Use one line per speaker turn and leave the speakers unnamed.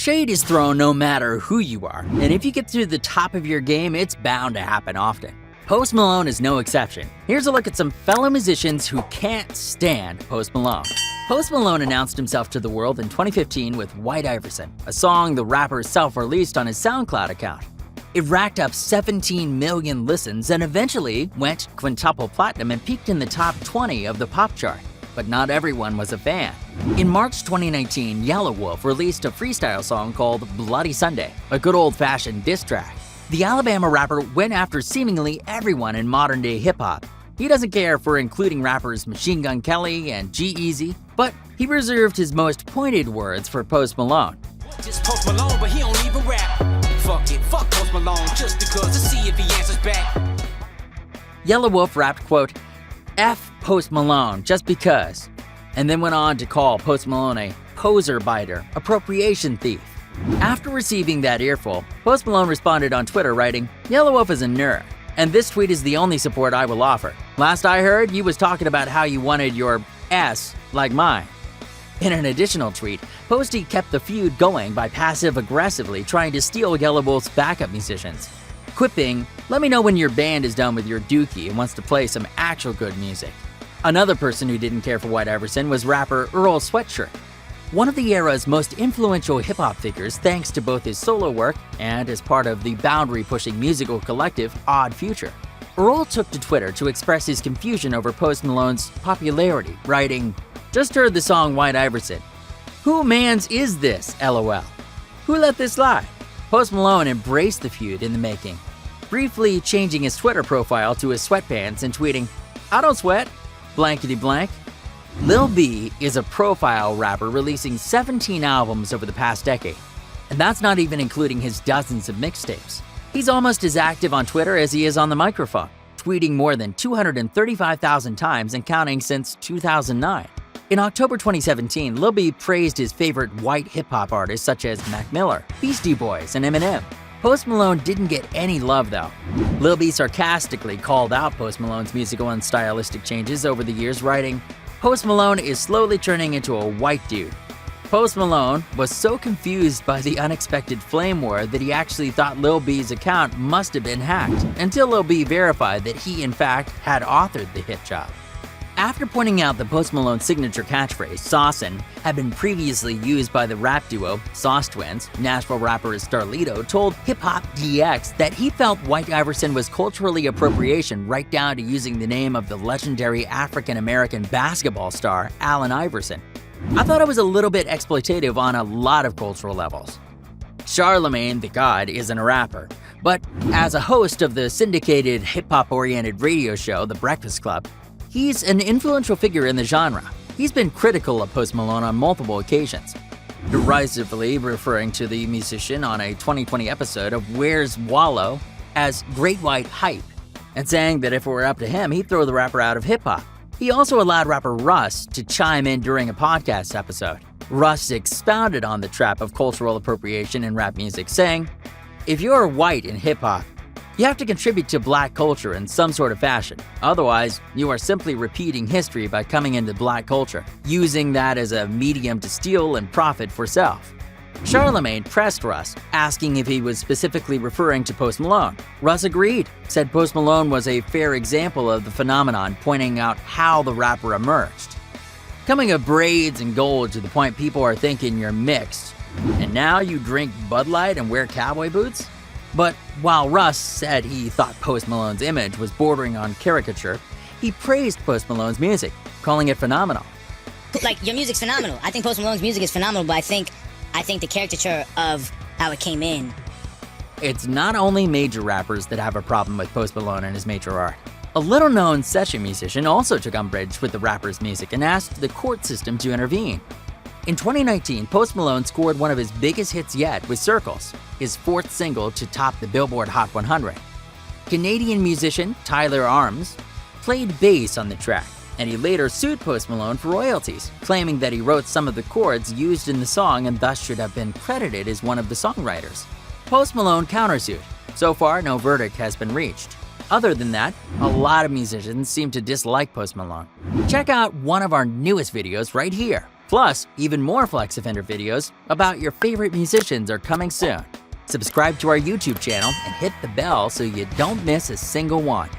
Shade is thrown no matter who you are, and if you get to the top of your game, it's bound to happen often. Post Malone is no exception. Here's a look at some fellow musicians who can't stand Post Malone. Post Malone announced himself to the world in 2015 with White Iverson, a song the rapper self-released on his SoundCloud account. It racked up 17 million listens and eventually went quintuple platinum and peaked in the top 20 of the pop chart. But not everyone was a fan. In March 2019, Yellow Wolf released a freestyle song called Bloody Sunday, a good old-fashioned diss track. The Alabama rapper went after seemingly everyone in modern-day hip-hop. He doesn't care for including rappers Machine Gun Kelly and G-Eazy, but he reserved his most pointed words for Post Malone.
Just Post Malone, but he don't even rap. Fuck it, fuck Post Malone, just because to see if he answers back.
Yellow Wolf rapped, quote, "F Post Malone, just because," and then went on to call Post Malone a poser biter, appropriation thief. After receiving that earful, Post Malone responded on Twitter writing, "Yellow Wolf is a nerd, and this tweet is the only support I will offer. Last I heard, you was talking about how you wanted your ass like mine." In an additional tweet, Posty kept the feud going by passive-aggressively trying to steal Yellow Wolf's backup musicians, quipping, "Let me know when your band is done with your dookie and wants to play some actual good music." Another person who didn't care for White Iverson was rapper Earl Sweatshirt, one of the era's most influential hip-hop figures thanks to both his solo work and as part of the boundary-pushing musical collective Odd Future. Earl took to Twitter to express his confusion over Post Malone's popularity, writing, "Just heard the song White Iverson. Who mans is this, LOL? Who let this slide?" Post Malone embraced the feud in the making, briefly changing his Twitter profile to his sweatpants and tweeting, "I don't sweat, blankety blank." Lil B is a profile rapper releasing 17 albums over the past decade, and that's not even including his dozens of mixtapes. He's almost as active on Twitter as he is on the microphone, tweeting more than 235,000 times and counting since 2009. In October 2017, Lil B praised his favorite white hip-hop artists such as Mac Miller, Beastie Boys, and Eminem. Post Malone didn't get any love though. Lil B sarcastically called out Post Malone's musical and stylistic changes over the years, writing, "Post Malone is slowly turning into a white dude." Post Malone was so confused by the unexpected flame war that he actually thought Lil B's account must have been hacked, until Lil B verified that he in fact had authored the hit job. After pointing out that Post Malone's signature catchphrase, saucin, had been previously used by the rap duo Sauce Twinz, Nashville rapper Starlito told Hip Hop DX that he felt White Iverson was culturally appropriation right down to using the name of the legendary African-American basketball star Allen Iverson. "I thought it was a little bit exploitative on a lot of cultural levels." Charlamagne Tha God isn't a rapper, but as a host of the syndicated hip-hop-oriented radio show The Breakfast Club, he's an influential figure in the genre. He's been critical of Post Malone on multiple occasions, derisively referring to the musician on a 2020 episode of Where's Wallow as Great White Hype, and saying that if it were up to him, he'd throw the rapper out of hip-hop. He also allowed rapper Russ to chime in during a podcast episode. Russ expounded on the trap of cultural appropriation in rap music, saying, "If you're white in hip-hop, you have to contribute to black culture in some sort of fashion. Otherwise, you are simply repeating history by coming into black culture, using that as a medium to steal and profit for self." Charlamagne pressed Russ, asking if he was specifically referring to Post Malone. Russ agreed, said Post Malone was a fair example of the phenomenon, pointing out how the rapper emerged. "Coming of braids and gold to the point people are thinking you're mixed, and now you drink Bud Light and wear cowboy boots?" But while Russ said he thought Post Malone's image was bordering on caricature, he praised Post Malone's music, calling it phenomenal.
Like, your music's phenomenal. I think Post Malone's music is phenomenal, but I think the caricature of how it came in.
It's not only major rappers that have a problem with Post Malone and his major art. A little-known session musician also took umbrage with the rapper's music and asked the court system to intervene. In 2019, Post Malone scored one of his biggest hits yet with Circles, his fourth single to top the Billboard Hot 100. Canadian musician Tyler Arms played bass on the track, and he later sued Post Malone for royalties, claiming that he wrote some of the chords used in the song and thus should have been credited as one of the songwriters. Post Malone countersued. So far, no verdict has been reached. Other than that, a lot of musicians seem to dislike Post Malone. Check out one of our newest videos right here. Plus, even more Flex Offender videos about your favorite musicians are coming soon. Subscribe to our YouTube channel and hit the bell so you don't miss a single one.